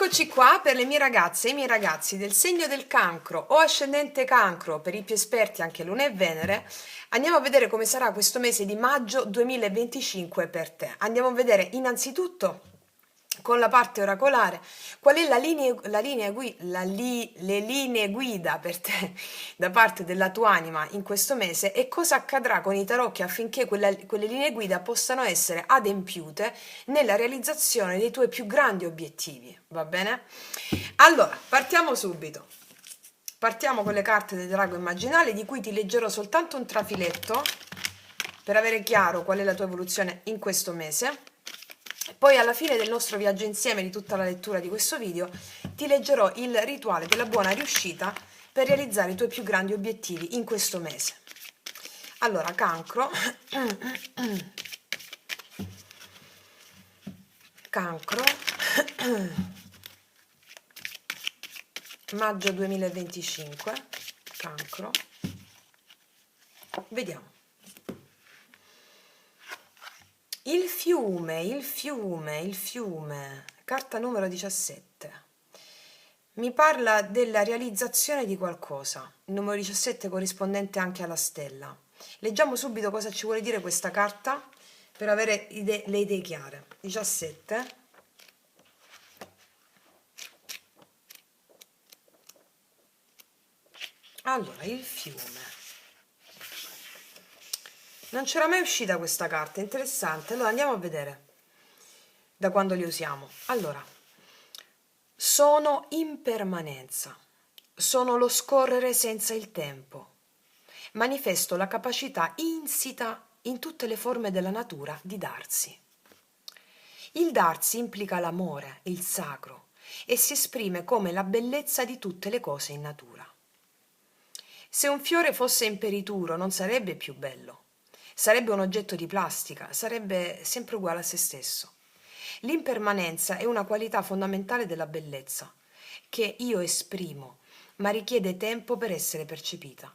Eccoci qua per le mie ragazze e i miei ragazzi del segno del cancro o ascendente cancro, per i più esperti anche Luna e Venere. Andiamo a vedere come sarà questo mese di maggio 2025 per te. Andiamo a vedere innanzitutto con la parte oracolare qual è le linee guida per te da parte della tua anima in questo mese e cosa accadrà con i tarocchi affinché quelle linee guida possano essere adempiute nella realizzazione dei tuoi più grandi obiettivi, va bene? Allora, partiamo subito. Partiamo con le carte del drago immaginale, di cui ti leggerò soltanto un trafiletto per avere chiaro qual è la tua evoluzione in questo mese. Poi alla fine del nostro viaggio insieme, di tutta la lettura di questo video, ti leggerò il rituale della buona riuscita per realizzare i tuoi più grandi obiettivi in questo mese. Allora, cancro. Cancro. Maggio 2025. Cancro. Vediamo. Il fiume, carta numero 17. Mi parla della realizzazione di qualcosa, il numero 17 corrispondente anche alla stella. Leggiamo subito cosa ci vuole dire questa carta per avere le idee chiare. 17. Allora, il fiume. Non c'era mai uscita questa carta, interessante. Allora andiamo a vedere da quando li usiamo. Allora, sono impermanenza, sono lo scorrere senza il tempo. Manifesto la capacità insita in tutte le forme della natura di darsi. Il darsi implica l'amore, il sacro, e si esprime come la bellezza di tutte le cose in natura. Se un fiore fosse imperituro non sarebbe più bello. Sarebbe un oggetto di plastica, sarebbe sempre uguale a se stesso. L'impermanenza è una qualità fondamentale della bellezza, che io esprimo, ma richiede tempo per essere percepita.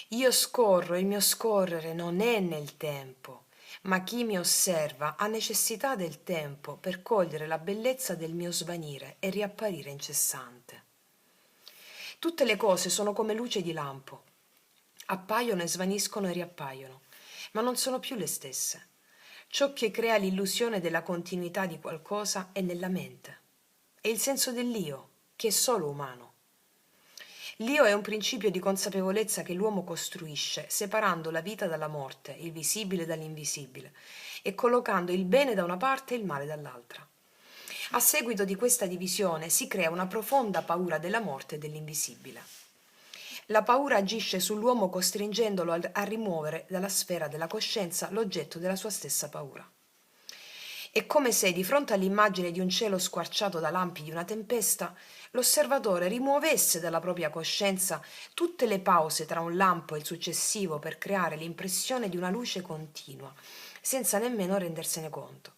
Io scorro, il mio scorrere non è nel tempo, ma chi mi osserva ha necessità del tempo per cogliere la bellezza del mio svanire e riapparire incessante. Tutte le cose sono come luce di lampo, appaiono e svaniscono e riappaiono, ma non sono più le stesse. Ciò che crea l'illusione della continuità di qualcosa è nella mente. È il senso dell'io, che è solo umano. L'io è un principio di consapevolezza che l'uomo costruisce, separando la vita dalla morte, il visibile dall'invisibile, e collocando il bene da una parte e il male dall'altra. A seguito di questa divisione si crea una profonda paura della morte e dell'invisibile. La paura agisce sull'uomo costringendolo a rimuovere dalla sfera della coscienza l'oggetto della sua stessa paura. È come se, di fronte all'immagine di un cielo squarciato da lampi di una tempesta, l'osservatore rimuovesse dalla propria coscienza tutte le pause tra un lampo e il successivo per creare l'impressione di una luce continua, senza nemmeno rendersene conto.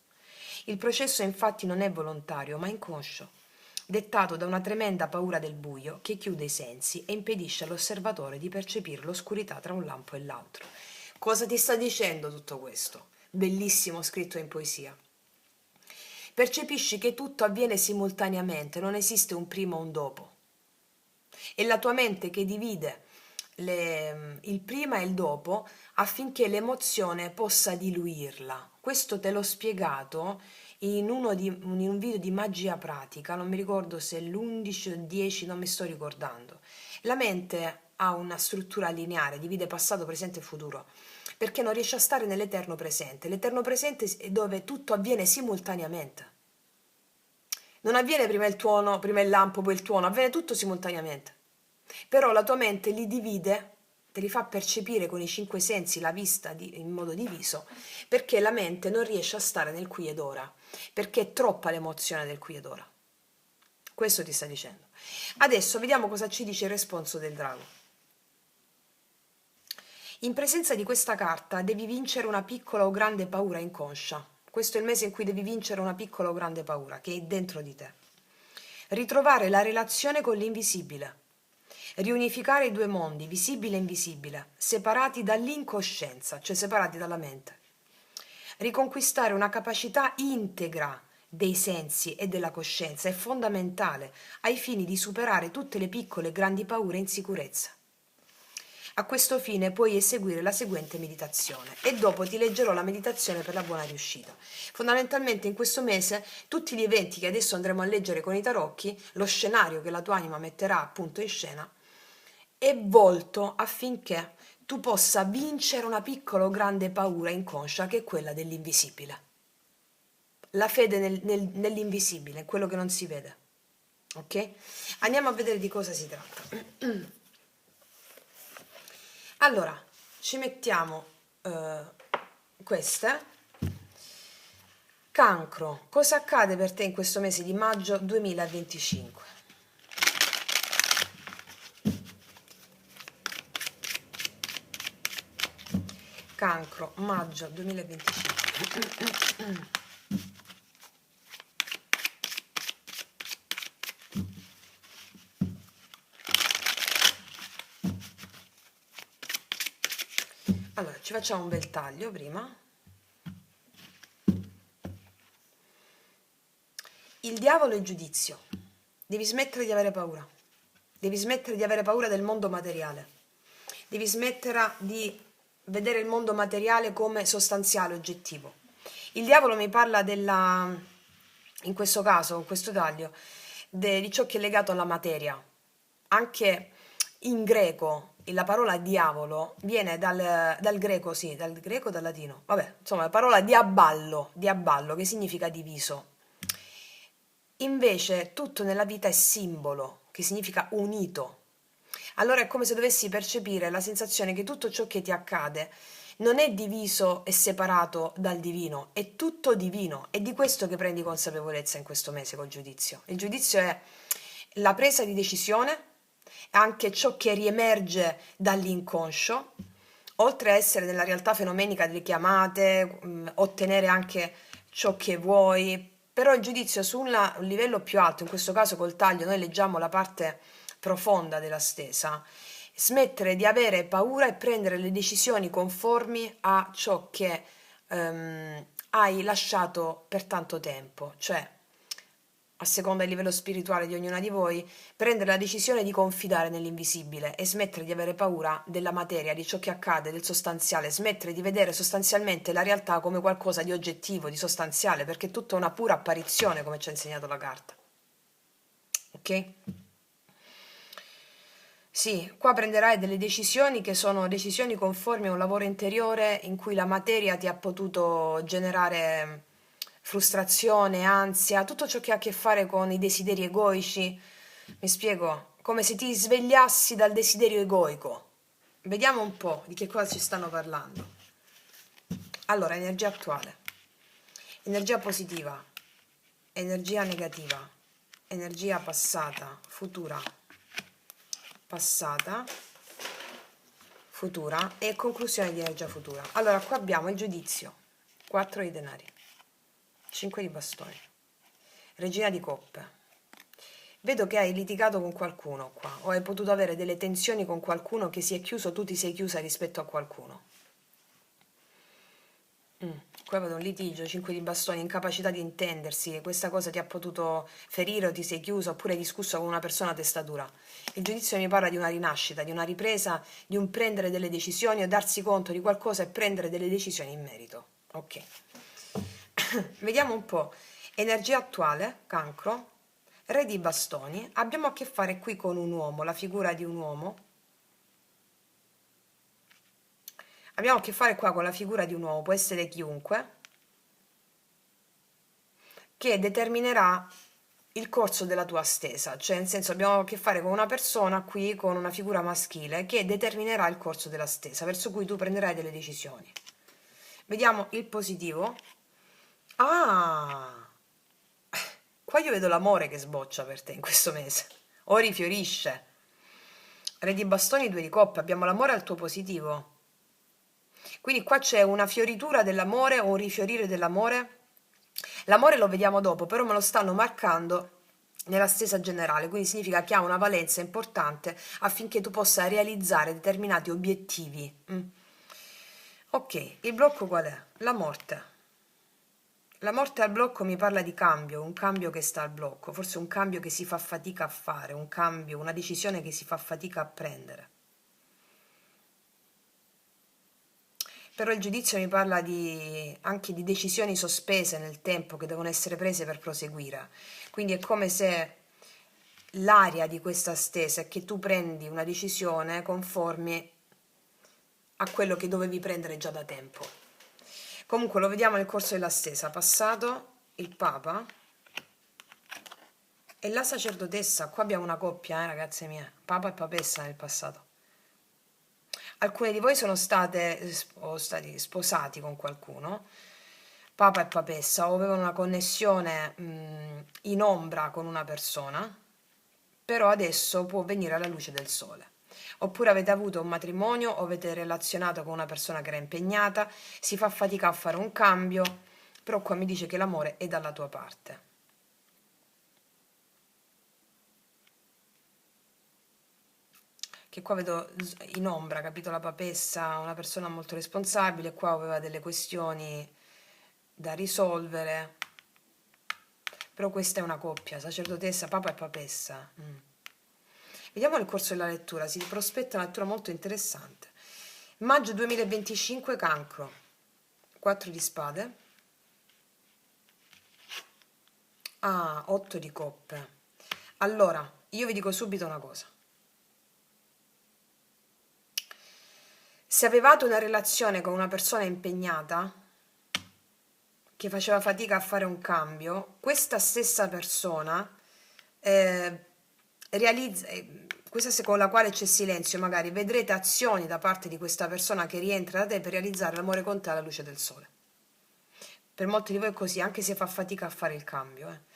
Il processo infatti non è volontario, ma inconscio, dettato da una tremenda paura del buio che chiude i sensi e impedisce all'osservatore di percepire l'oscurità tra un lampo e l'altro. Cosa ti sta dicendo tutto questo? Bellissimo, scritto in poesia. Percepisci che tutto avviene simultaneamente, non esiste un prima o un dopo. È la tua mente che divide il prima e il dopo affinché l'emozione possa diluirla. Questo te l'ho spiegato in un video di magia pratica, non mi ricordo se è l'11 o il 10, non mi sto ricordando. La mente ha una struttura lineare, divide passato, presente e futuro, perché non riesce a stare nell'eterno presente. L'eterno presente è dove tutto avviene simultaneamente. Non avviene prima il tuono, prima il lampo, poi il tuono, avviene tutto simultaneamente. Però la tua mente li divide, te li fa percepire con i 5 sensi, la vista in modo diviso, perché la mente non riesce a stare nel qui ed ora, perché è troppa l'emozione del qui ed ora. Questo ti sta dicendo. Adesso vediamo cosa ci dice il responso del drago. In presenza di questa carta devi vincere una piccola o grande paura inconscia. Questo è il mese in cui devi vincere una piccola o grande paura che è dentro di te. Ritrovare la relazione con l'invisibile. Riunificare i due mondi, visibile e invisibile, separati dall'incoscienza, cioè separati dalla mente. Riconquistare una capacità integra dei sensi e della coscienza è fondamentale ai fini di superare tutte le piccole e grandi paure e insicurezze. A questo fine puoi eseguire la seguente meditazione e dopo ti leggerò la meditazione per la buona riuscita. Fondamentalmente in questo mese tutti gli eventi che adesso andremo a leggere con i tarocchi, lo scenario che la tua anima metterà appunto in scena, è volto affinché tu possa vincere una piccola o grande paura inconscia che è quella dell'invisibile. La fede nell'invisibile, quello che non si vede. Ok? Andiamo a vedere di cosa si tratta. Allora, ci mettiamo queste. Cancro, cosa accade per te in questo mese di maggio 2025? Cancro, maggio 2025. Allora, ci facciamo un bel taglio prima. Il diavolo è il giudizio. Devi smettere di avere paura. Devi smettere di avere paura del mondo materiale. Devi smettere di vedere il mondo materiale come sostanziale, oggettivo. Il diavolo mi parla della, in questo caso, in questo taglio, di ciò che è legato alla materia. Anche in greco la parola diavolo viene dal greco, sì, dal greco o dal latino. Vabbè, insomma, la parola diaballo, che significa diviso. Invece tutto nella vita è simbolo, che significa unito. Allora è come se dovessi percepire la sensazione che tutto ciò che ti accade non è diviso e separato dal divino, è tutto divino. È di questo che prendi consapevolezza in questo mese col giudizio. Il giudizio è la presa di decisione, anche ciò che riemerge dall'inconscio, oltre a essere nella realtà fenomenica delle chiamate, ottenere anche ciò che vuoi, però il giudizio su un livello più alto, in questo caso col taglio noi leggiamo la parte profonda della stesa, smettere di avere paura e prendere le decisioni conformi a ciò che hai lasciato per tanto tempo, cioè a seconda del livello spirituale di ognuna di voi, prendere la decisione di confidare nell'invisibile e smettere di avere paura della materia, di ciò che accade, del sostanziale, smettere di vedere sostanzialmente la realtà come qualcosa di oggettivo, di sostanziale, perché è tutta una pura apparizione, come ci ha insegnato la carta. Ok? Sì, qua prenderai delle decisioni che sono decisioni conformi a un lavoro interiore in cui la materia ti ha potuto generare frustrazione, ansia, tutto ciò che ha a che fare con i desideri egoici. Mi spiego? Come se ti svegliassi dal desiderio egoico. Vediamo un po' di che cosa ci stanno parlando. Allora, energia attuale, energia positiva, energia negativa, energia passata, futura, passata, futura e conclusione di energia futura. Allora, qua abbiamo il giudizio, 4 di denari, 5 di bastoni, regina di coppe. Vedo che hai litigato con qualcuno qua, o hai potuto avere delle tensioni con qualcuno che si è chiuso, tu ti sei chiusa rispetto a qualcuno. Qua vedo un litigio, 5 di bastoni, incapacità di intendersi, questa cosa ti ha potuto ferire o ti sei chiuso oppure hai discusso con una persona a testa dura. Il giudizio mi parla di una rinascita, di una ripresa, di un prendere delle decisioni o darsi conto di qualcosa e prendere delle decisioni in merito. Ok. Vediamo un po'. Energia attuale, cancro, re di bastoni. Abbiamo a che fare qui con un uomo, la figura di un uomo. Abbiamo a che fare qua con la figura di un uomo, può essere chiunque, che determinerà il corso della tua stesa, cioè nel senso abbiamo a che fare con una persona qui, con una figura maschile, che determinerà il corso della stesa, verso cui tu prenderai delle decisioni. Vediamo il positivo. Ah! Qua io vedo l'amore che sboccia per te in questo mese, o rifiorisce. Re di bastoni, 2 di coppe, abbiamo l'amore al tuo positivo. Quindi qua c'è una fioritura dell'amore o un rifiorire dell'amore. L'amore lo vediamo dopo, però me lo stanno marcando nella stesa generale, quindi significa che ha una valenza importante affinché tu possa realizzare determinati obiettivi. Ok, il blocco qual è? La morte. La morte al blocco mi parla di cambio, un cambio che sta al blocco, forse un cambio che si fa fatica a fare, un cambio, una decisione che si fa fatica a prendere. Però il giudizio mi parla anche di decisioni sospese nel tempo che devono essere prese per proseguire. Quindi è come se l'aria di questa stesa è che tu prendi una decisione conforme a quello che dovevi prendere già da tempo. Comunque lo vediamo nel corso della stesa. Passato, il Papa e la sacerdotessa. Qua abbiamo una coppia, ragazze mie, Papa e Papessa nel passato. Alcune di voi sono state o stati sposati con qualcuno, Papa e Papessa, o avevano una connessione in ombra con una persona, però adesso può venire alla luce del sole. Oppure avete avuto un matrimonio o avete relazionato con una persona che era impegnata, si fa fatica a fare un cambio, però qua mi dice che l'amore è dalla tua parte. Che qua vedo in ombra, capito, la papessa, una persona molto responsabile, qua aveva delle questioni da risolvere, però questa è una coppia, sacerdotessa, papa e papessa. Vediamo nel corso della lettura, si prospetta una lettura molto interessante. Maggio 2025, Cancro, 4 di spade, 8 di coppe. Allora, io vi dico subito una cosa. Se avevate una relazione con una persona impegnata, che faceva fatica a fare un cambio, questa stessa persona realizza, questa con la quale c'è silenzio, magari vedrete azioni da parte di questa persona che rientra da te per realizzare l'amore con te alla luce del sole. Per molti di voi è così, anche se fa fatica a fare il cambio.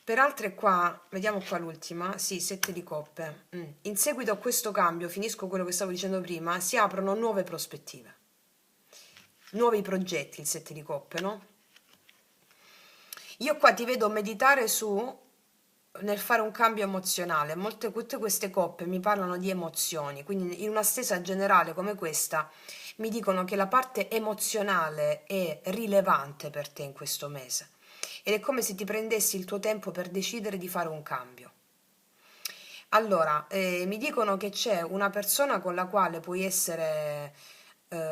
Per altre qua, vediamo qua l'ultima, sì, 7 di coppe. In seguito a questo cambio, finisco quello che stavo dicendo prima, si aprono nuove prospettive, nuovi progetti, il 7 di coppe, no? Io qua ti vedo meditare nel fare un cambio emozionale. Tutte queste coppe mi parlano di emozioni, quindi in una stesa generale come questa mi dicono che la parte emozionale è rilevante per te in questo mese. Ed è come se ti prendessi il tuo tempo per decidere di fare un cambio. Allora, mi dicono che c'è una persona con la quale puoi essere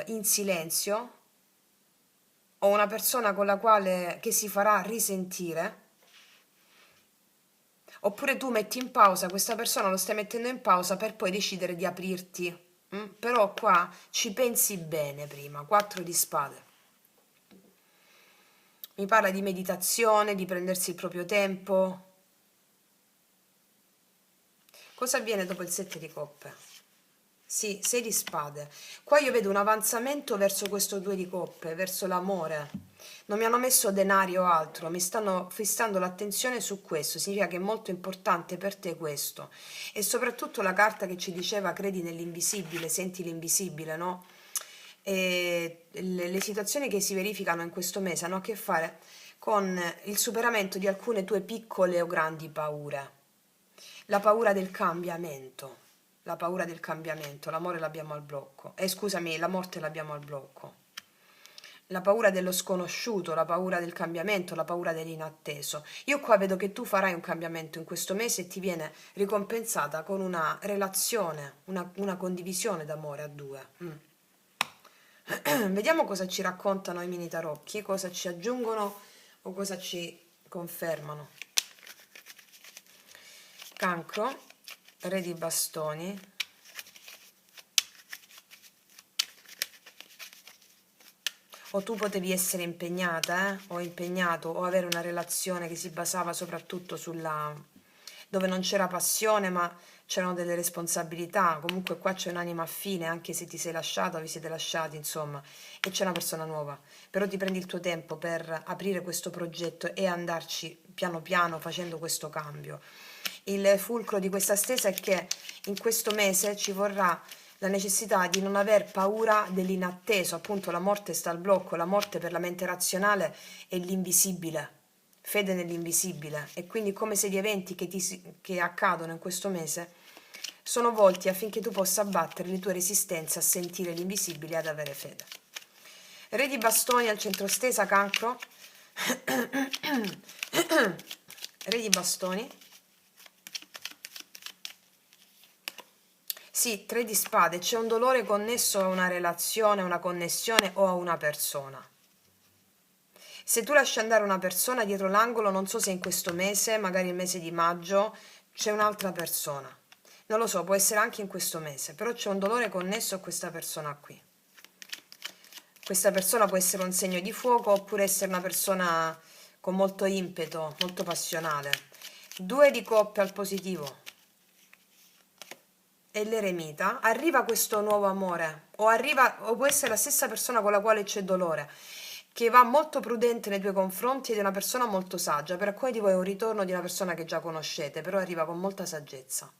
in silenzio o una persona con la quale che si farà risentire, oppure tu metti in pausa, questa persona lo stai mettendo in pausa per poi decidere di aprirti. Però qua ci pensi bene prima, 4 di spade. Mi parla di meditazione, di prendersi il proprio tempo. Cosa avviene dopo il 7 di coppe? Sì, 6 di spade. Qua io vedo un avanzamento verso questo 2 di coppe, verso l'amore. Non mi hanno messo denari o altro, mi stanno fissando l'attenzione su questo. Significa che è molto importante per te questo. E soprattutto la carta che ci diceva credi nell'invisibile, senti l'invisibile, no? E le situazioni che si verificano in questo mese hanno a che fare con il superamento di alcune tue piccole o grandi paure. La paura del cambiamento. La paura del cambiamento, l'amore l'abbiamo al blocco. Scusami, la morte l'abbiamo al blocco. La paura dello sconosciuto, la paura del cambiamento, la paura dell'inatteso. Io qua vedo che tu farai un cambiamento in questo mese e ti viene ricompensata con una relazione, una condivisione d'amore a due. Vediamo cosa ci raccontano i mini tarocchi, cosa ci aggiungono o cosa ci confermano. Cancro, re di bastoni, o tu potevi essere impegnata o impegnato o avere una relazione che si basava soprattutto dove non c'era passione ma c'erano delle responsabilità. Comunque qua c'è un'anima affine, anche se ti sei lasciata o vi siete lasciati, insomma, e c'è una persona nuova, però ti prendi il tuo tempo per aprire questo progetto e andarci piano piano facendo questo cambio. Il fulcro di questa stesa è che in questo mese ci vorrà la necessità di non aver paura dell'inatteso, appunto la morte sta al blocco, la morte per la mente razionale è l'invisibile, fede nell'invisibile, e quindi come se gli eventi che accadono in questo mese sono volti affinché tu possa abbattere le tue resistenze a sentire l'invisibile e ad avere fede. Re di bastoni al centro stesa, Cancro. Re di bastoni. Sì, 3 di spade. C'è un dolore connesso a una relazione, a una connessione o a una persona. Se tu lasci andare una persona dietro l'angolo, non so se in questo mese, magari il mese di maggio, c'è un'altra persona. Non lo so, può essere anche in questo mese, però c'è un dolore connesso a questa persona qui. Questa persona può essere un segno di fuoco oppure essere una persona con molto impeto, molto passionale. 2 di coppe al positivo. E l'eremita. Arriva questo nuovo amore, o può essere la stessa persona con la quale c'è dolore, che va molto prudente nei tuoi confronti ed è una persona molto saggia. Per alcuni di voi è un ritorno di una persona che già conoscete, però arriva con molta saggezza.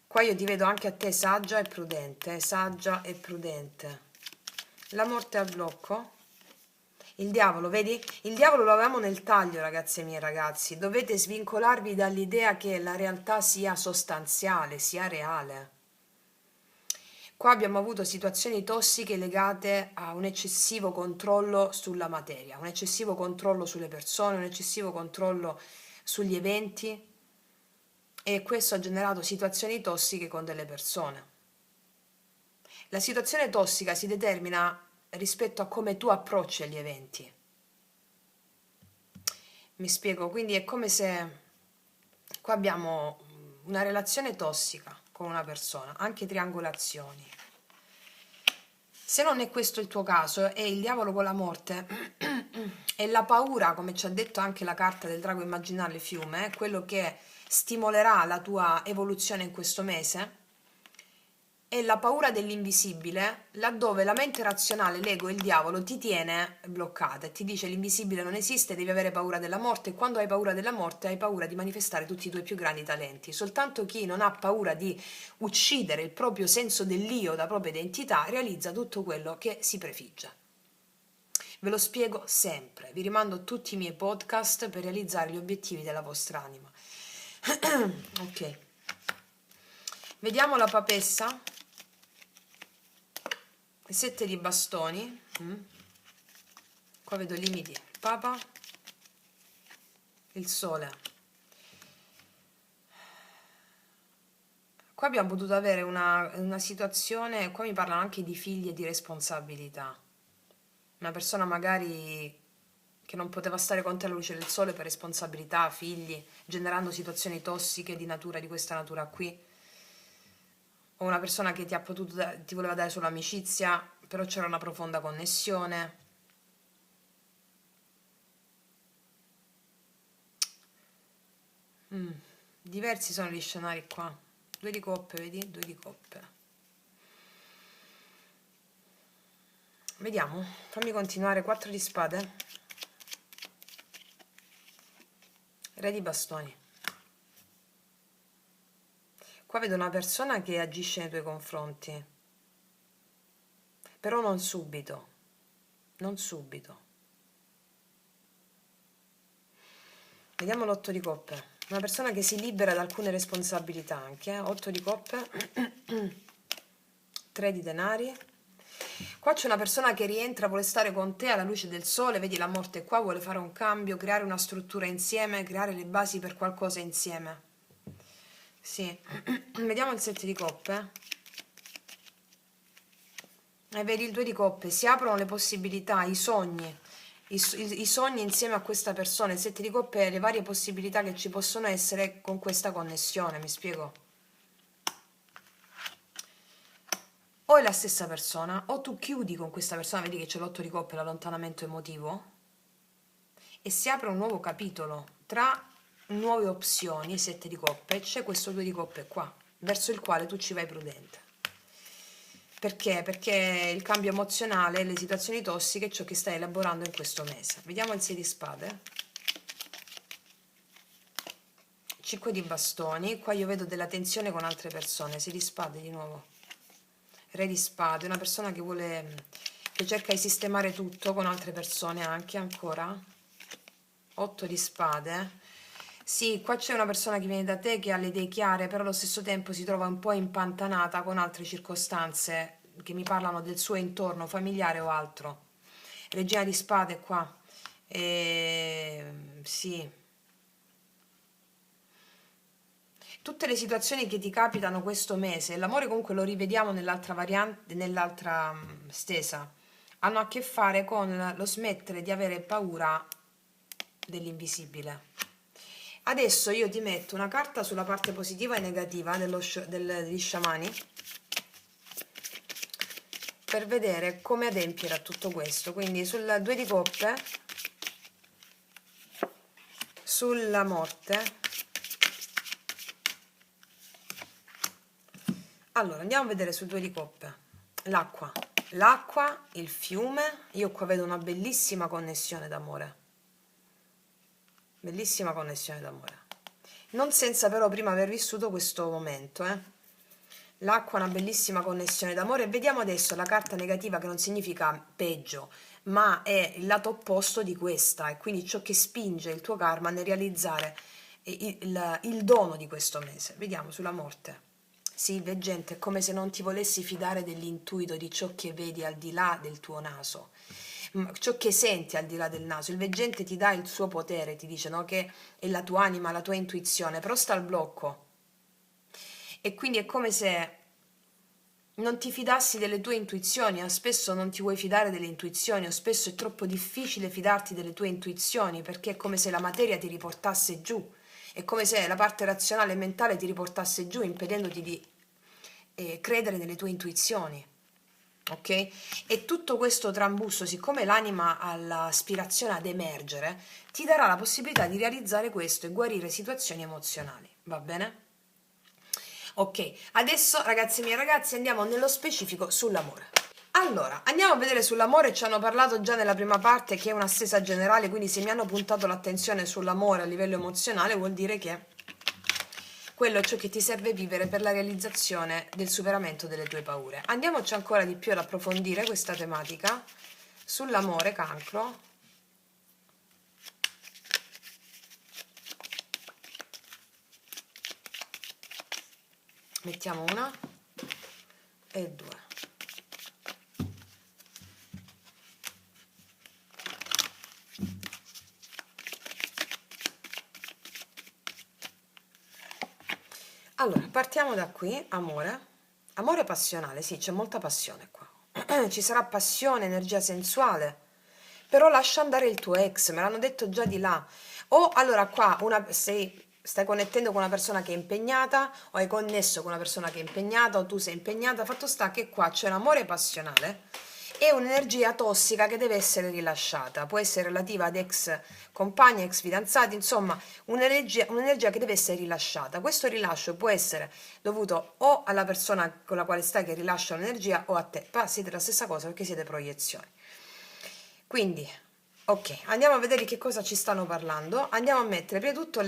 Qua io ti vedo anche a te saggia e prudente, saggia e prudente. La morte al blocco. Il diavolo, vedi? Il diavolo lo avevamo nel taglio, ragazze mie e ragazzi. Dovete svincolarvi dall'idea che la realtà sia sostanziale, sia reale. Qua abbiamo avuto situazioni tossiche legate a un eccessivo controllo sulla materia, un eccessivo controllo sulle persone, un eccessivo controllo sugli eventi, e questo ha generato situazioni tossiche con delle persone. La situazione tossica si determina rispetto a come tu approcci agli eventi. Mi spiego, quindi è come se qua abbiamo una relazione tossica con una persona, anche triangolazioni. Se non è questo il tuo caso, è il diavolo con la morte, è la paura, come ci ha detto anche la carta del drago immaginario fiume, quello che stimolerà la tua evoluzione in questo mese, è la paura dell'invisibile, laddove la mente razionale, l'ego e il diavolo ti tiene bloccata e ti dice l'invisibile non esiste, devi avere paura della morte, e quando hai paura della morte hai paura di manifestare tutti i tuoi più grandi talenti. Soltanto chi non ha paura di uccidere il proprio senso dell'io, la propria identità, realizza tutto quello che si prefigge. Ve lo spiego sempre, vi rimando a tutti i miei podcast per realizzare gli obiettivi della vostra anima. Ok, vediamo la papessa. 7 di bastoni. Qua vedo i limiti. Il papa, il sole. Qua abbiamo potuto avere una situazione, qua mi parlano anche di figli e di responsabilità. Una persona magari che non poteva stare con te alla luce del sole per responsabilità, figli, generando situazioni tossiche di natura, di questa natura qui. O una persona che ti voleva dare solo amicizia, però c'era una profonda connessione. Diversi sono gli scenari qua. 2 di coppe, vedi? 2 di coppe. Vediamo, fammi continuare. 4 di spade. Re di bastoni. Qua vedo una persona che agisce nei tuoi confronti, però non subito, non subito. Vediamo l'8 di coppe. Una persona che si libera da alcune responsabilità anche. 8 di coppe. 3 di denari. Qua c'è una persona che rientra, vuole stare con te alla luce del sole, vedi la morte qua, vuole fare un cambio, creare una struttura insieme, creare le basi per qualcosa insieme. Sì. Vediamo il 7 di coppe. E vedi il 2 di coppe, si aprono le possibilità, i sogni. I sogni insieme a questa persona. Il 7 di coppe, le varie possibilità che ci possono essere con questa connessione, mi spiego? O è la stessa persona, o tu chiudi con questa persona, vedi che c'è l'8 di coppe, l'allontanamento emotivo, e si apre un nuovo capitolo tra nuove opzioni, 7 di coppe, e c'è questo 2 di coppe qua, verso il quale tu ci vai prudente. Perché? Perché il cambio emozionale, le situazioni tossiche è ciò che stai elaborando in questo mese. Vediamo il 6 di spade. 5 di bastoni, qua io vedo della tensione con altre persone. 6 di spade di nuovo. Re di spade, una persona che cerca di sistemare tutto con altre persone anche ancora. 8 di spade. Sì, qua c'è una persona che viene da te che ha le idee chiare, però allo stesso tempo si trova un po' impantanata con altre circostanze che mi parlano del suo entorno familiare o altro. Regina di spade qua. Sì. Tutte le situazioni che ti capitano questo mese, l'amore comunque lo rivediamo nell'altra variante, nell'altra stesa, hanno a che fare con lo smettere di avere paura dell'invisibile. Adesso io ti metto una carta sulla parte positiva e negativa degli sciamani per vedere come adempiere a tutto questo. Quindi sul 2 di coppe, sulla morte. Allora, andiamo a vedere sul 2 di coppe. L'acqua. L'acqua, il fiume, io qua vedo una bellissima connessione d'amore. Bellissima connessione d'amore. Non senza però prima aver vissuto questo momento, L'acqua è una bellissima connessione d'amore. Vediamo adesso la carta negativa, che non significa peggio, ma è il lato opposto di questa, e quindi ciò che spinge il tuo karma nel realizzare il dono di questo mese. Vediamo sulla morte. Sì, veggente, è come se non ti volessi fidare dell'intuito di ciò che vedi al di là del tuo naso, ciò che senti al di là del naso. Il veggente ti dà il suo potere, ti dice, no, che è la tua anima, la tua intuizione, però sta al blocco. E quindi è come se non ti fidassi delle tue intuizioni, o spesso non ti vuoi fidare delle intuizioni, o spesso è troppo difficile fidarti delle tue intuizioni, perché è come se la materia ti riportasse giù, è come se la parte razionale e mentale ti riportasse giù, impedendoti di credere nelle tue intuizioni. Ok? E tutto questo trambusto, siccome l'anima ha l'aspirazione ad emergere, ti darà la possibilità di realizzare questo e guarire situazioni emozionali. Va bene? Ok, adesso ragazzi miei ragazzi andiamo nello specifico sull'amore. Allora, andiamo a vedere sull'amore. Ci hanno parlato già nella prima parte, che è una stesa generale, quindi se mi hanno puntato l'attenzione sull'amore a livello emozionale vuol dire che quello è ciò che ti serve vivere per la realizzazione del superamento delle tue paure. Andiamoci ancora di più ad approfondire questa tematica sull'amore, cancro. Mettiamo una e due. Allora, partiamo da qui, amore. Amore passionale, sì, c'è molta passione qua. Ci sarà passione, energia sensuale, però lascia andare il tuo ex, me l'hanno detto già di là. O allora qua stai connettendo con una persona che è impegnata, o hai connesso con una persona che è impegnata, o tu sei impegnata. Fatto sta che qua c'è un amore passionale e un'energia tossica che deve essere rilasciata. Può essere relativa ad ex compagni, ex fidanzati, insomma, un'energia che deve essere rilasciata. Questo rilascio può essere dovuto o alla persona con la quale stai che rilascia l'energia, o a te. Ma siete la stessa cosa, perché siete proiezioni. Quindi, ok, andiamo a vedere che cosa ci stanno parlando. Andiamo a mettere prima di tutto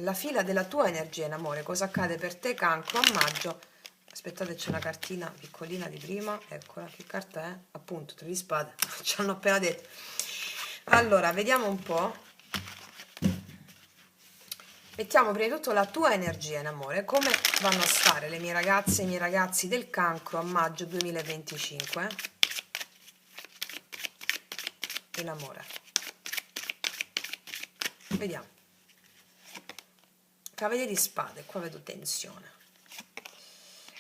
la fila della tua energia in amore. Cosa accade per te, cancro, a maggio? Aspettate, c'è una cartina piccolina di prima. Eccola, che carta è? Appunto, 3 di spade. Ci hanno appena detto. Allora, vediamo un po'. Mettiamo prima di tutto la tua energia in amore. Come vanno a stare le mie ragazze e i miei ragazzi del cancro a maggio 2025? E l'amore. Vediamo. Cavaliere di spade, qua vedo tensione.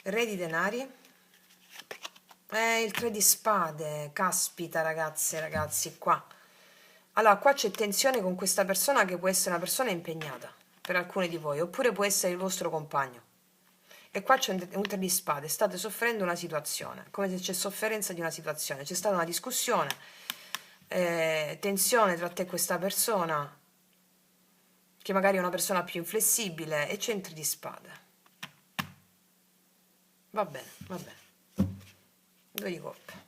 Re di denari. Il 3 di spade. Caspita, ragazze e ragazzi, qua. Allora, qua c'è tensione con questa persona, che può essere una persona impegnata per alcuni di voi, oppure può essere il vostro compagno. E qua c'è un 3 di spade. State soffrendo una situazione, come se c'è sofferenza di una situazione. C'è stata una discussione, tensione tra te e questa persona, che magari è una persona più inflessibile, e c'è un 3 di spade. Va bene, va bene. 2 di coppe.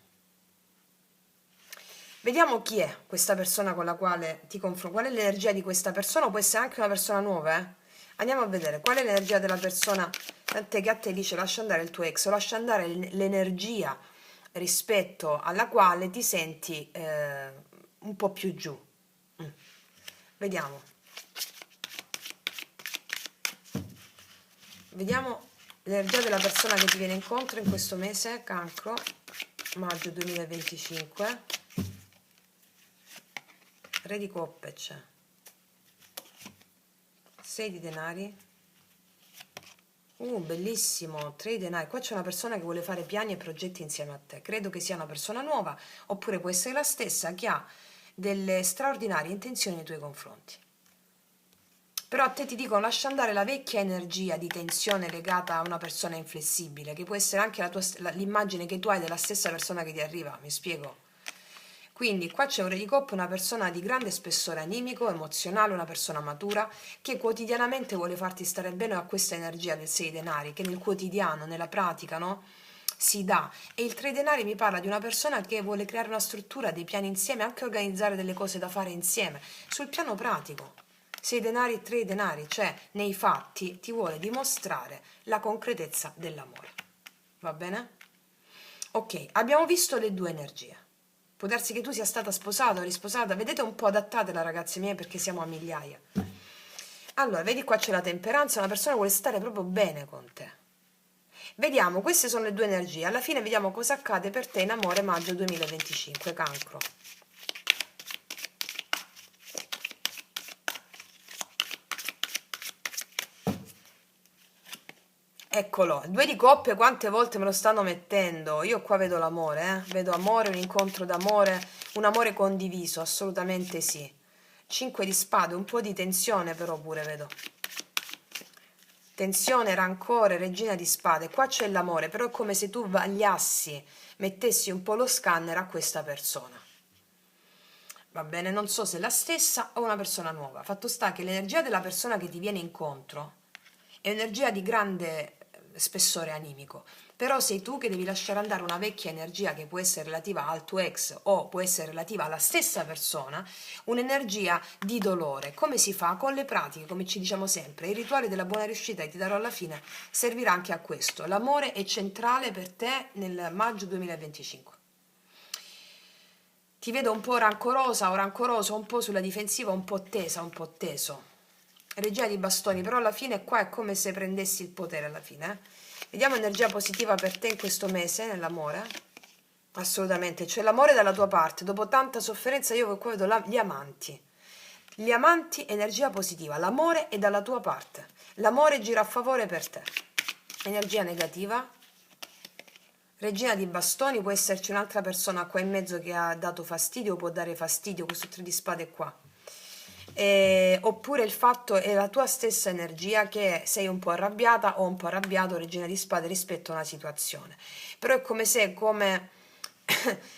Vediamo chi è questa persona con la quale ti confronti. Qual è l'energia di questa persona? O può essere anche una persona nuova, Andiamo a vedere qual è l'energia della persona. Tant'è che a te dice lascia andare il tuo ex, o lascia andare l'energia rispetto alla quale ti senti un po' più giù. Vediamo. Vediamo l'energia della persona che ti viene incontro in questo mese, cancro. maggio 2025. Re di coppe c'è, 6 di denari, bellissimo, 3 di denari. Qua c'è una persona che vuole fare piani e progetti insieme a te, credo che sia una persona nuova, oppure può essere la stessa che ha delle straordinarie intenzioni nei tuoi confronti. Però a te ti dico, lascia andare la vecchia energia di tensione legata a una persona inflessibile, che può essere anche l'immagine che tu hai della stessa persona che ti arriva, mi spiego? Quindi qua c'è un re di coppe, una persona di grande spessore animico, emozionale, una persona matura, che quotidianamente vuole farti stare bene, a questa energia del 6 denari, che nel quotidiano, nella pratica, no? Si dà. E il 3 denari mi parla di una persona che vuole creare una struttura, dei piani insieme, anche organizzare delle cose da fare insieme, sul piano pratico. 6 denari, 3 denari, cioè nei fatti ti vuole dimostrare la concretezza dell'amore. Va bene? Ok, abbiamo visto le due energie. Può darsi che tu sia stata sposata o risposata, vedete un po', adattatela ragazze mie perché siamo a migliaia. Allora, vedi qua c'è la temperanza, una persona vuole stare proprio bene con te. Vediamo, queste sono le due energie, alla fine vediamo cosa accade per te in amore maggio 2025, cancro. Eccolo, il 2 di coppe quante volte me lo stanno mettendo? Io qua vedo l'amore, vedo amore, un incontro d'amore, un amore condiviso, assolutamente sì. 5 di spade, un po' di tensione però pure vedo. Tensione, rancore, regina di spade, qua c'è l'amore, però è come se tu vagliassi, mettessi un po' lo scanner a questa persona. Va bene, non so se è la stessa o una persona nuova. Fatto sta che l'energia della persona che ti viene incontro è energia di grande spessore animico, però sei tu che devi lasciare andare una vecchia energia che può essere relativa al tuo ex o può essere relativa alla stessa persona, un'energia di dolore. Come si fa? Con le pratiche, come ci diciamo sempre, il rituale della buona riuscita che ti darò alla fine servirà anche a questo. L'amore è centrale per te nel maggio 2025. Ti vedo un po' rancorosa o rancoroso, un po' sulla difensiva, un po' tesa, un po' teso. Regia di bastoni, però alla fine qua è come se prendessi il potere alla fine. Vediamo energia positiva per te in questo mese, nell'amore. Assolutamente, c'è l'amore dalla tua parte. Dopo tanta sofferenza io qua vedo gli amanti. Gli amanti, energia positiva. L'amore è dalla tua parte. L'amore gira a favore per te. Energia negativa. Regina di bastoni, può esserci un'altra persona qua in mezzo che ha dato fastidio o può dare fastidio, questo 3 di spade qua. Oppure il fatto è la tua stessa energia che sei un po' arrabbiata o un po' arrabbiato, regina di spade, rispetto a una situazione. Però è come se, come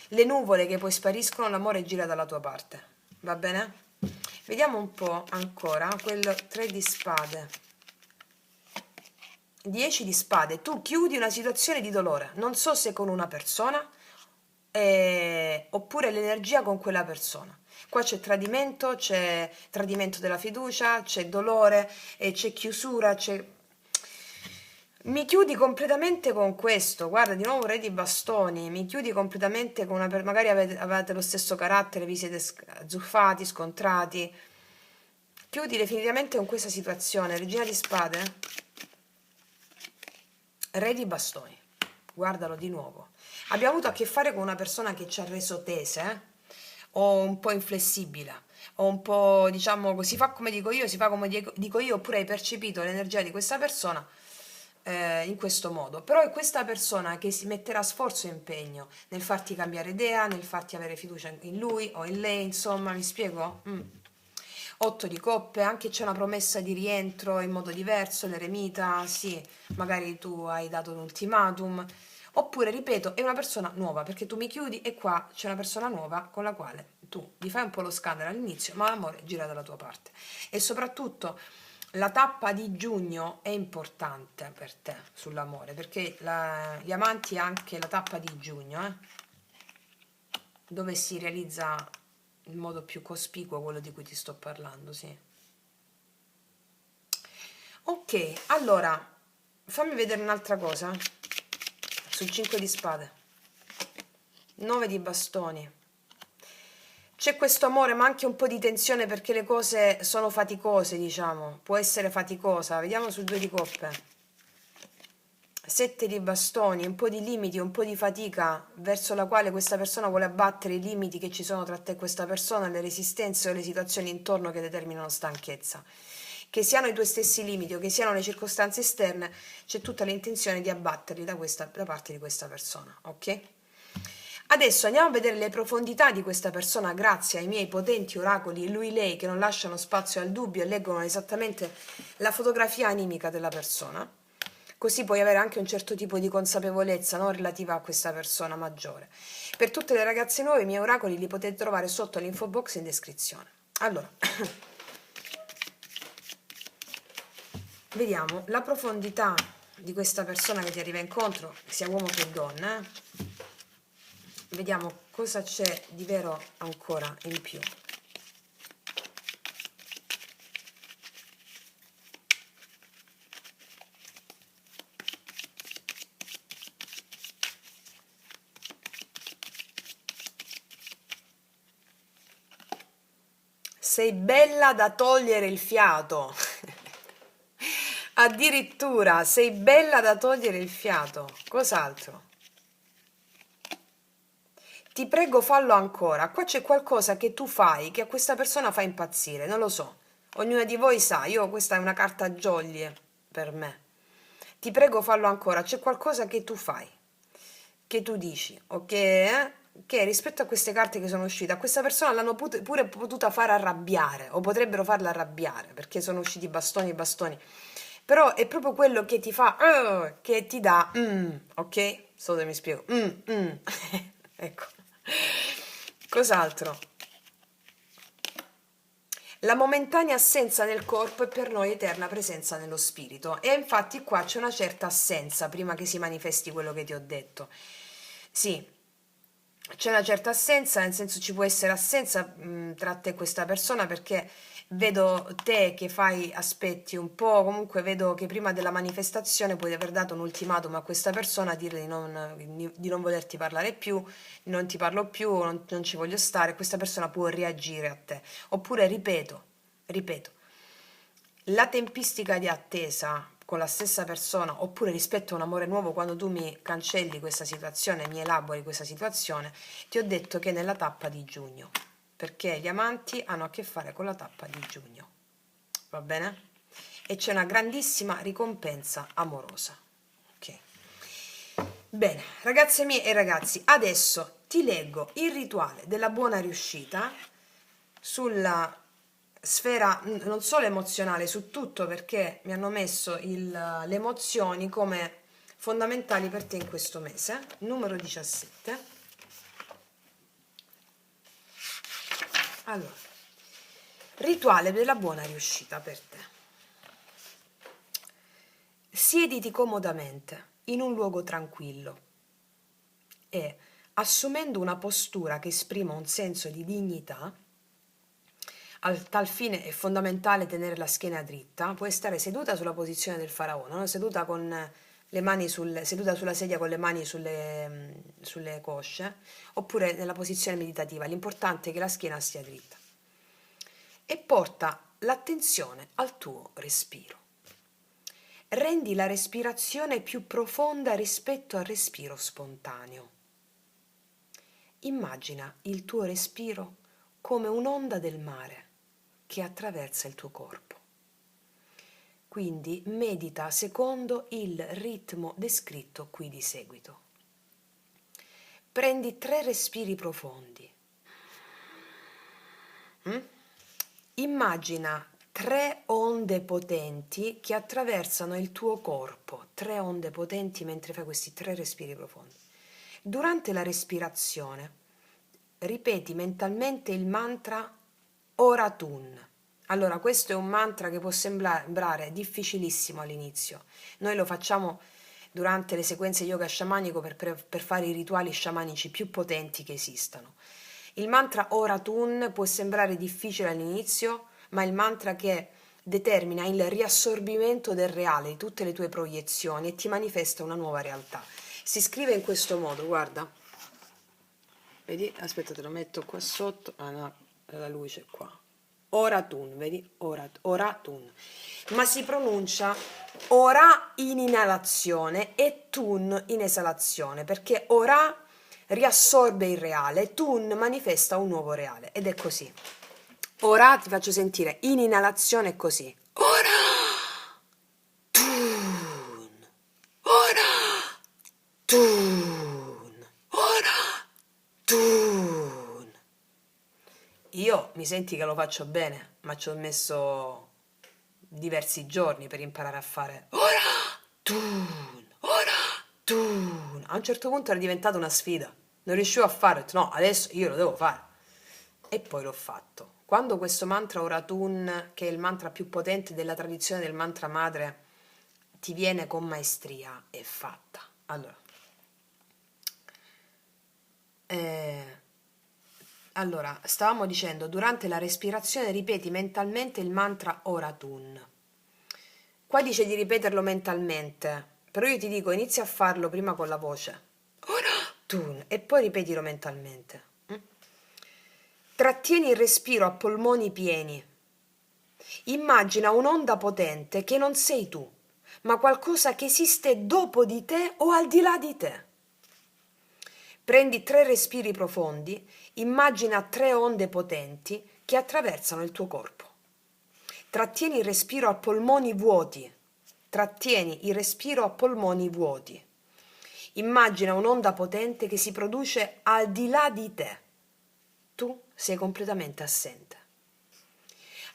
le nuvole che poi spariscono, l'amore gira dalla tua parte. Va bene? Vediamo un po' ancora quello 3 di spade. 10 di spade, tu chiudi una situazione di dolore, non so se con una persona oppure l'energia con quella persona. Qua c'è tradimento della fiducia, c'è dolore, c'è chiusura, mi chiudi completamente con questo, guarda di nuovo re di bastoni, mi chiudi completamente con magari avete lo stesso carattere, vi siete azzuffati, scontrati, chiudi definitivamente con questa situazione, regina di spade. Re di bastoni, guardalo di nuovo. Abbiamo avuto a che fare con una persona che ci ha reso tese, o un po' inflessibile, o un po', diciamo, si fa come dico io, si fa come dico io, oppure hai percepito l'energia di questa persona in questo modo. Però è questa persona che si metterà sforzo e impegno nel farti cambiare idea, nel farti avere fiducia in lui o in lei, insomma, mi spiego? 8 di coppe, anche c'è una promessa di rientro in modo diverso, l'eremita, sì, magari tu hai dato un ultimatum, oppure, ripeto, è una persona nuova, perché tu mi chiudi e qua c'è una persona nuova con la quale tu gli fai un po' lo scandalo all'inizio, ma l'amore gira dalla tua parte. E soprattutto la tappa di giugno è importante per te sull'amore, perché gli amanti anche la tappa di giugno, dove si realizza in modo più cospicuo quello di cui ti sto parlando, sì. Ok, allora, fammi vedere un'altra cosa sul 5 di spade. 9 di bastoni. C'è questo amore, ma anche un po' di tensione perché le cose sono faticose, diciamo. Può essere faticosa. Vediamo sul 2 di coppe. 7 di bastoni, un po' di limiti, un po' di fatica verso la quale questa persona vuole abbattere i limiti che ci sono tra te e questa persona, le resistenze o le situazioni intorno che determinano stanchezza. Che siano i tuoi stessi limiti o che siano le circostanze esterne, c'è tutta l'intenzione di abbatterli da parte di questa persona, ok? Adesso andiamo a vedere le profondità di questa persona grazie ai miei potenti oracoli, lui-lei, che non lasciano spazio al dubbio e leggono esattamente la fotografia animica della persona. Così puoi avere anche un certo tipo di consapevolezza, no, relativa a questa persona maggiore. Per tutte le ragazze nuove, i miei oracoli li potete trovare sotto l'info box in descrizione. Allora, vediamo la profondità di questa persona che ti arriva incontro, sia uomo che donna. Vediamo cosa c'è di vero ancora in più. Sei bella da togliere il fiato. Addirittura sei bella da togliere il fiato. Cos'altro? Ti prego, fallo ancora. Qua c'è qualcosa che tu fai che a questa persona fa impazzire, non lo so. Ognuna di voi sa, questa è una carta gioie per me. Ti prego, fallo ancora. C'è qualcosa che tu fai, che tu dici, ok? Che rispetto a queste carte che sono uscite, a questa persona l'hanno pure potuta far arrabbiare, o potrebbero farla arrabbiare, perché sono usciti bastoni e bastoni. Però è proprio quello che ti fa, che ti dà, ok? So se mi spiego. Ecco. Cos'altro? La momentanea assenza nel corpo è per noi eterna presenza nello spirito. E infatti qua c'è una certa assenza prima che si manifesti quello che ti ho detto. Sì, c'è una certa assenza, nel senso ci può essere assenza tra te e questa persona perché vedo te che fai aspetti un po', comunque vedo che prima della manifestazione puoi aver dato un ultimatum a questa persona, dirle di non volerti parlare più, non ti parlo più, non ci voglio stare, questa persona può reagire a te. Oppure ripeto, la tempistica di attesa con la stessa persona, oppure rispetto a un amore nuovo, quando tu mi cancelli questa situazione, mi elabori questa situazione, ti ho detto che è nella tappa di giugno, perché gli amanti hanno a che fare con la tappa di giugno, va bene? E c'è una grandissima ricompensa amorosa, ok? Bene, ragazze mie e ragazzi, adesso ti leggo il rituale della buona riuscita sulla sfera non solo emozionale, su tutto, perché mi hanno messo le emozioni come fondamentali per te in questo mese. Numero 17. Allora, rituale della buona riuscita per te. Siediti comodamente in un luogo tranquillo e, assumendo una postura che esprima un senso di dignità, al tal fine è fondamentale tenere la schiena dritta. Puoi stare seduta sulla posizione del faraone, no? Seduta con le mani seduta sulla sedia con le mani sulle cosce, oppure nella posizione meditativa. L'importante è che la schiena stia dritta. E porta l'attenzione al tuo respiro. Rendi la respirazione più profonda rispetto al respiro spontaneo. Immagina il tuo respiro come un'onda del mare che attraversa il tuo corpo. Quindi medita secondo il ritmo descritto qui di seguito. Prendi 3 respiri profondi. Immagina 3 onde potenti che attraversano il tuo corpo, 3 onde potenti mentre fai questi 3 respiri profondi. Durante la respirazione ripeti mentalmente il mantra Oratun. Allora, questo è un mantra che può sembrare difficilissimo all'inizio. Noi lo facciamo durante le sequenze yoga sciamanico per fare i rituali sciamanici più potenti che esistano. Il mantra Oratun può sembrare difficile all'inizio, ma è il mantra che determina il riassorbimento del reale di tutte le tue proiezioni e ti manifesta una nuova realtà. Si scrive in questo modo, guarda. Vedi? Aspetta, te lo metto qua sotto. Ah no, la luce qua. Oratun, vedi? Oratun. Ma si pronuncia ora in inalazione e tun in esalazione, perché ora riassorbe il reale, tun manifesta un nuovo reale, ed è così. Ora ti faccio sentire in inalazione così. Ora, tun, ora, tun, ora, tun. Io mi senti che lo faccio bene, ma ci ho messo diversi giorni per imparare a fare ora, tun, ora, tun. A un certo punto era diventata una sfida. Non riuscivo a fare, ho detto, no, adesso io lo devo fare. E poi l'ho fatto. Quando questo mantra Oratun, che è il mantra più potente della tradizione del mantra madre, ti viene con maestria, è fatta. Allora, stavamo dicendo, durante la respirazione ripeti mentalmente il mantra Oratun. Qua dice di ripeterlo mentalmente, però io ti dico, inizia a farlo prima con la voce. Oratun, e poi ripetilo mentalmente. Trattieni il respiro a polmoni pieni. Immagina un'onda potente che non sei tu, ma qualcosa che esiste dopo di te o al di là di te. Prendi 3 respiri profondi, immagina 3 onde potenti che attraversano il tuo corpo. Trattieni il respiro a polmoni vuoti. Trattieni il respiro a polmoni vuoti. Immagina un'onda potente che si produce al di là di te. Tu sei completamente assente.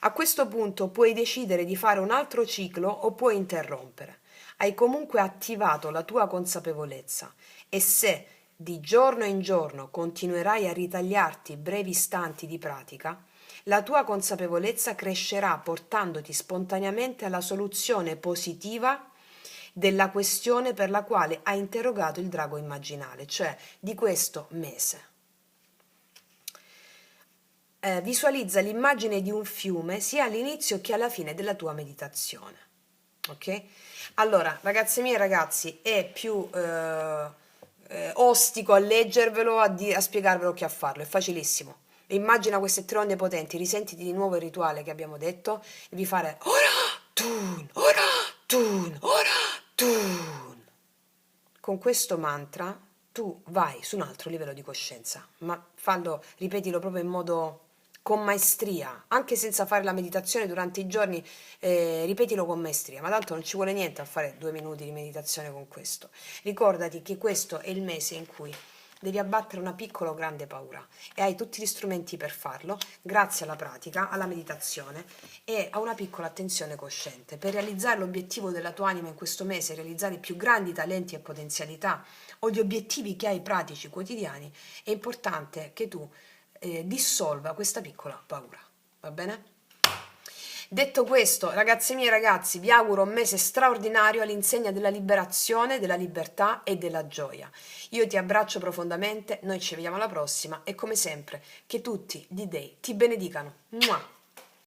A questo punto puoi decidere di fare un altro ciclo o puoi interrompere. Hai comunque attivato la tua consapevolezza e se di giorno in giorno continuerai a ritagliarti brevi istanti di pratica, la tua consapevolezza crescerà portandoti spontaneamente alla soluzione positiva della questione per la quale hai interrogato il drago immaginale, cioè di questo mese. Visualizza l'immagine di un fiume sia all'inizio che alla fine della tua meditazione. Ok? Allora, ragazze mie e ragazzi, è più ostico a leggervelo, a spiegarvelo che a farlo, è facilissimo. Immagina queste 3 onde potenti, risentiti di nuovo il rituale che abbiamo detto, e devi fare ora, tun, ora, tun, ora, tun. Con questo mantra tu vai su un altro livello di coscienza, ma fallo, ripetilo proprio in modo con maestria, anche senza fare la meditazione durante i giorni, ripetilo con maestria, ma tanto non ci vuole niente a fare 2 minuti di meditazione con questo. Ricordati che questo è il mese in cui devi abbattere una piccola o grande paura e hai tutti gli strumenti per farlo grazie alla pratica, alla meditazione e a una piccola attenzione cosciente. Per realizzare l'obiettivo della tua anima in questo mese, realizzare i più grandi talenti e potenzialità o gli obiettivi che hai pratici quotidiani, è importante che tu dissolva questa piccola paura. Va bene? Detto questo, ragazzi miei e ragazzi, vi auguro un mese straordinario all'insegna della liberazione, della libertà e della gioia. Io ti abbraccio profondamente, noi ci vediamo alla prossima e come sempre che tutti gli dei ti benedicano. Mua!